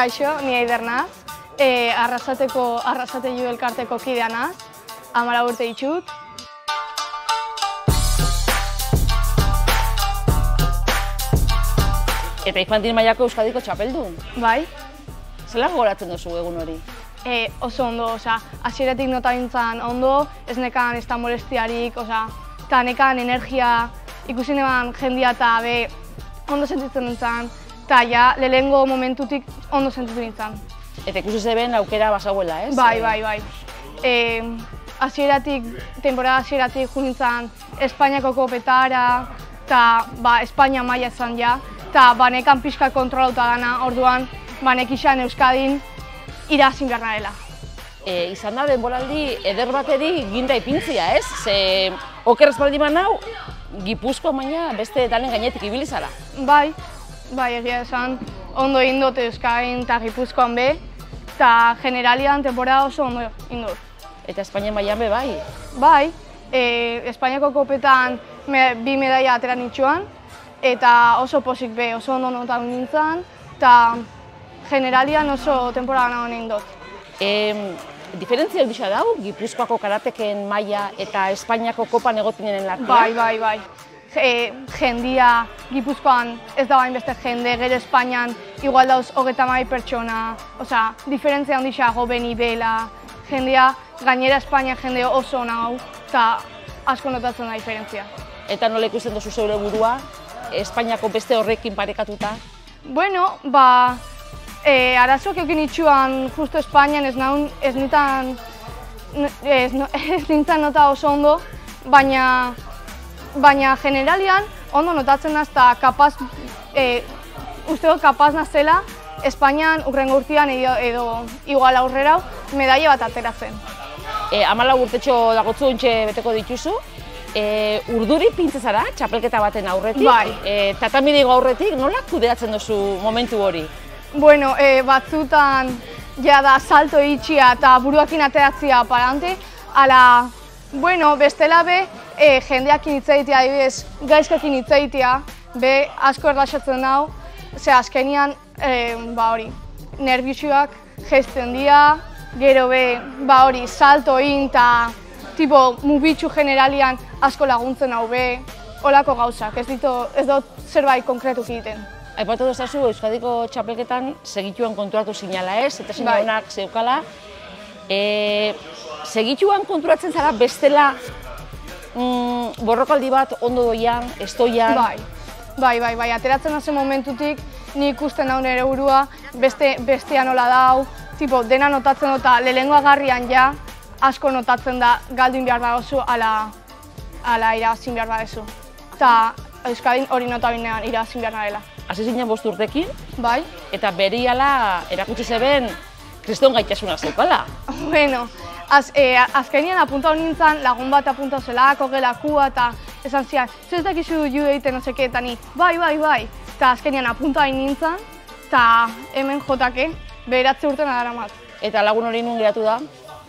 Kaixo, ni Eider naz, Arrasate Judu elkarteko kidea naz, 14 urte ditut. Eta infantil mailako Euskadiko txapeldun. Bai. Zelan gogoratzen duzu egun hori? Oso ondo, hasieratik nota bintzan ondo, ez nekan ez da molestiarik, eta nekan energia ikusi neban jendia eta ondo sentitzen nintzen, eta ja, lehenengo momentutik ondo sentitzen nintzen. Eta ikusi zeben aukera basauela, ez? Bai. Temporada hasieratik jo nintzen Espainiako kopetara, eta Espainia maila izan ja, eta nekan pixka kontrolauta dana, orduan nekixan Euskadin irazin behar narela. Izan da denboraldi eder bateri ginda ipintzia, ez? Ze oker ez baldin manau, Gipuzkoa baina beste talen gainetik ibili zara. Bai, egia esan, ondo indot Euskadin eta Gipuzkoan be, eta generalian temporada oso ondo indot. Eta Espainia mailan be bai? Bai, Espainiako kopetan 2 medaia atera nitxuan, eta oso posik be, oso ondo notan nintzen, eta generalian oso temporada nagoen indot. Diferentzia aldisa dau, Gipuzkoako karateken maila eta Espainiako kopan egotinen artean? Bai. Jendia Gipuzkoan ez da bain beste jende, gero Espainian igual dauz 32 pertsona, diferentzia handisa beni bela, jendia, gainera Espainia jende oso nau, eta asko notatzen da diferentzia. Eta nola ikusten duzu zeure burua, Espainiako beste horrekin parekatuta? Bueno, arazoak eukin itxuan justo Espainian ez nintzen nota oso ondo, baina generalian ondo notatzen naz eta usteko kapaz nazela Espainian urrengo urtean edo igual aurrera medaia bat ateratzen. 14 urtetxo dagotzu ontxe beteko dituzu. Urduri pintze zara, txapelketa baten aurretik. Bai. Tatamidigo aurretik, nola kudeatzen duzu momentu hori? Bueno, batzutan ja da salto itxia eta buruakin ateratzia parante, ala, bueno, bestela be, jendeak initzaitia, adibidez, gaizkakin initzaitia, be, asko erlaxatzen nau, azkenian, nerviosuak gesten dira, gero be, salto in eta, mubitxu generalian asko laguntzen hau be, holako gauzak, ez dut zerbait konkretuk egiten. Aipatu dozazu, Euskadiko txapelketan segituan konturatu zinala ez, eta zinionak zeukala. Segituan konturatzen zara bestela borrokaldi bat ondo doian, ez doian? Bai, ateratzen hazen momentutik nik ikusten daun ere burua, bestea nola dau, dena notatzen dut, lehenengo agarrian ja, asko notatzen da galdin behar da oso, ala irabazin behar da ezu. Eta Euskadin hori notabinean irabazin behar narela. Hasi zinen 5 urtekin, bai, eta berehala erakutsi zeben kriston gaitasuna zeukala. Bueno, azkenian apuntau nintzen, lagun bat apuntau zelako, gelakua, eta esan zian, ez dakizu judu egiten ozeke, eta ni, bai, eta azkenian apuntau nintzen, eta hemen jotake, 9 urten adaramat. Eta lagun hori nun geratu da?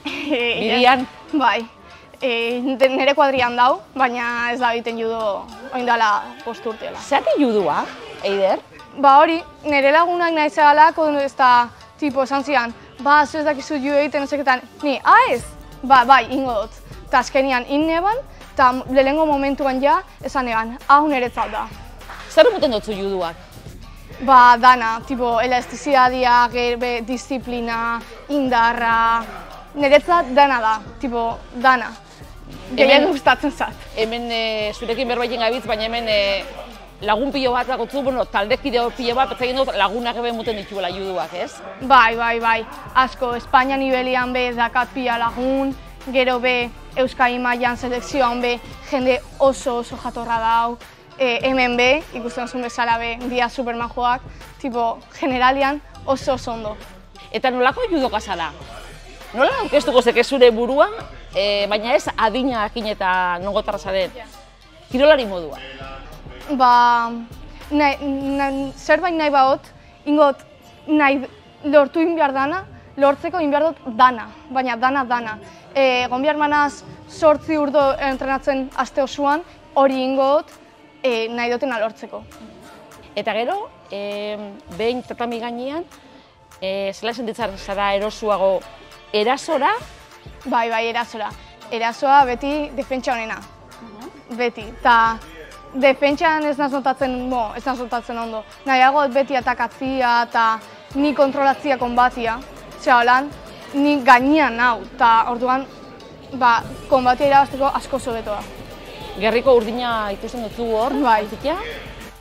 Bidian? Bai, nire kuadrian dau, baina ez da egiten judo oindala 5 urteela. Zerati judua, Eider? Hori, nire lagunak nahi zehalako, ez da, esan zian, ez dakizu judo egiten ozeketan, ni, ez? Bai, ingo dut. Eta azkenian inneban, eta lehenengo momentuan ja, esan eban, hau niretzat da. Zer muten dutzu juduak? Dana, elastizidadia, disiplina, indarra, niretzat dana da, dana. Gehien gustatzen zat. Hemen zurekin berbaiten gabitz, baina hemen lagun pilo bat dagotzu, taldekide pilo bat, betzaien dut lagunak eben muten dituela juduak, ez? Bai. Asko, Espainia nibelian be dakat pila lagun, gero be Euskadi mailan selekzioan be jende oso jatorra dau. Hemen be, ikusten zuen bezala be, dia supermajoak, generalian oso ondo. Eta nolako judoka zara? Nola aurkeztuko zeke zure burua, baina ez adinakin eta nongotarra zaren? Kirolari modua? Zerbait nahi baot, ingot nahi lortu inbiar dana, lortzeko inbiar dut dana, baina dana. Egon behar manaz 8 urdo entrenatzen aste osoan, hori ingot nahi dutena lortzeko. Eta gero, behin tatami gainean, Zela sentitzen zara erosuago erasora? Bai, erasora. Erasoa beti defentsa honena. Beti. Ta defentsan ez naz notatzen ondo. Nahiago beti atakatzia eta ni kontrolatzia konbatia. Zera holan, ni gainean hau. Ta orduan, konbatia irabazteko asko zobetoa. Gerriko urdina ikusten dutzu hor, zikia?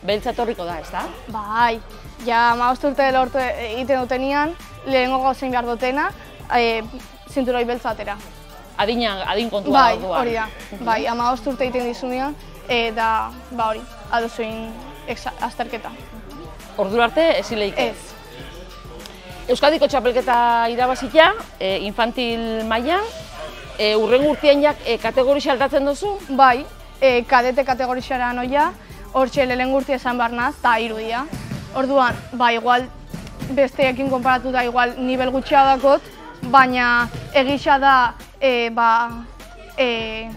Beltza etorriko da, ez da? Bai, ja 15 urte lortu egiten dutenian, lehenengo gauzein behar dutena, zinturoi beltza atera. Adin kontua da orduan. Bai, hori da. Bai, 15 urte egiten dizunean, eta hori, adozuin azterketa. Ordura arte ezileik? Ez. Euskadiko txapelketa irabazitia, infantil mailan, urrengo urtean kategorisa aldatzen duzu? Bai, kadete kategorisara noia, hortxe lehenengo urtea esan behar naz, eta 3 dira. Orduan, igual besteekin konparatuta igual nivel gutxea dakot, baina egisa da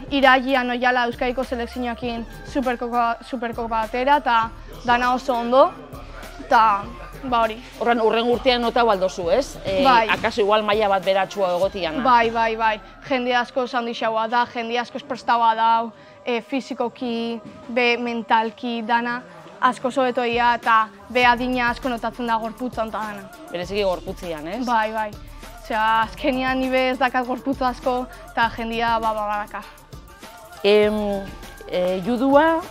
irailean noiala Euskadiko selekzioekin superkopa batera, eta dana oso ondo, eta hori. Horren urrengo urtean nota baldozu, ez? Bai. Akaso igual maila bat beratxua egotiana. Bai. Jende asko handixagoa da, jende asko esprestagoa da, fizikoki, mentalki, dana asko sobetoia eta adina asko notatzen da gorputzan eta dana. Bereziki gorputzian, ez? Bai. Osea, azkenian nibe ez dakat gorputz asko eta jendia badaka. Judua,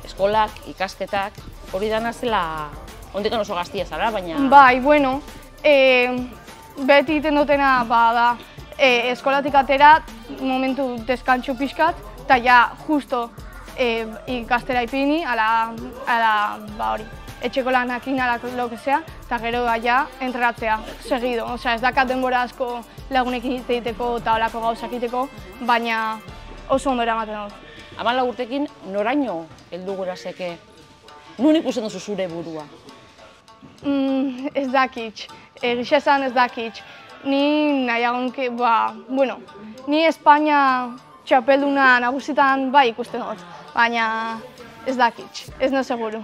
eskolak, ikasketak, hori dana zela ondekan oso gaztia zara, baina... Bai, bueno, beti egiten dutena da eskolatik atera, momentu deskantxo pixkat, eta ja justo ikastera ipini, ala hori, etxeko lanakin, ala lo que sea, eta gero ja entrenatzea, segido. Osea, ez dakat denbora asko lagunekin hitz egiteko eta olako gauzak egiteko, baina oso ondo eramaten dut. 14 urtekin noraino heldu gurazeke? Nun ikusten duzu zure burua? Ez dakit, egia esan ez dakit. Ni nahiagonke, ni Espainia txapelduna nagusitan bai ikusten dut, baina ez dakit, ez no seguru.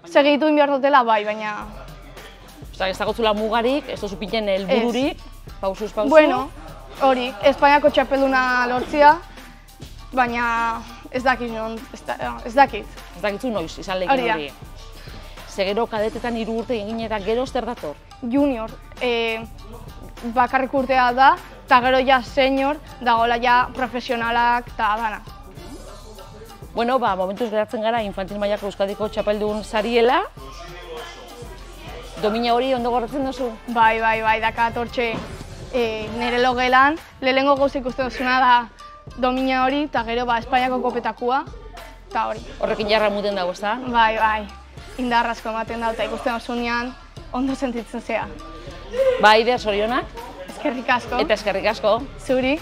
Segitu inbiar dutela bai, baina... Osa, ez dagotzula mugarik, ez dozu pinten helbururik, pausuz pausu? Bueno, hori, Espainiako txapelduna lortzia, baina ez dakit non, ez dakit. Ez dakitzu noiz, izan lekin hori. Zegero kadetetan 3 urte egin eta gero zer dator? Junior, bakarrik urtea da, eta gero ja senior, dagoela ja profesionalak eta dana. Bueno, momentuz geratzen gara infantil mailako Euskadiko txapeldun zariela. Domina hori ondo gorratzen duzu? Bai, dakat hortxe nire logelan, lehenengo gauza ikusten duzuna da domina hori, eta gero Espainiako kopetakua, eta hori. Horrekin jarra muten dago, ez da? Bai, indarrazko ematen da, eta ikusten duzunean ondo sentitzen zea. Bai, Eider, zorionak. Eskerrik asko. Eta eskerrik asko. Zuri.